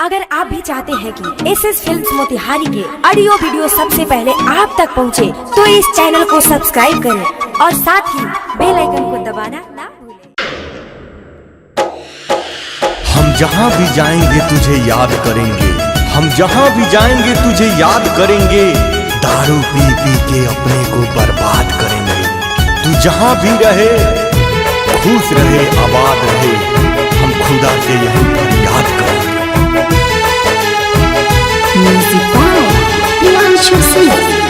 अगर आप भी चाहते हैं कि SS फिल्म्स मोतिहारी के ऑडियो वीडियो सबसे पहले आप तक पहुंचे, तो इस चैनल को सब्सक्राइब करें और साथ ही बेल आइकन को दबाना ना भूलें। हम जहाँ भी जाएंगे तुझे याद करेंगे, हम जहाँ भी जाएंगे तुझे याद करेंगे। दारू पी पी के अपने को बर्बाद करेंगे। तू जहाँ भी रहे खुश रहे, आबाद रहे, हम खुदा से यही फरियाद करेंगे। Music by Priyanshu Singh।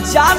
जान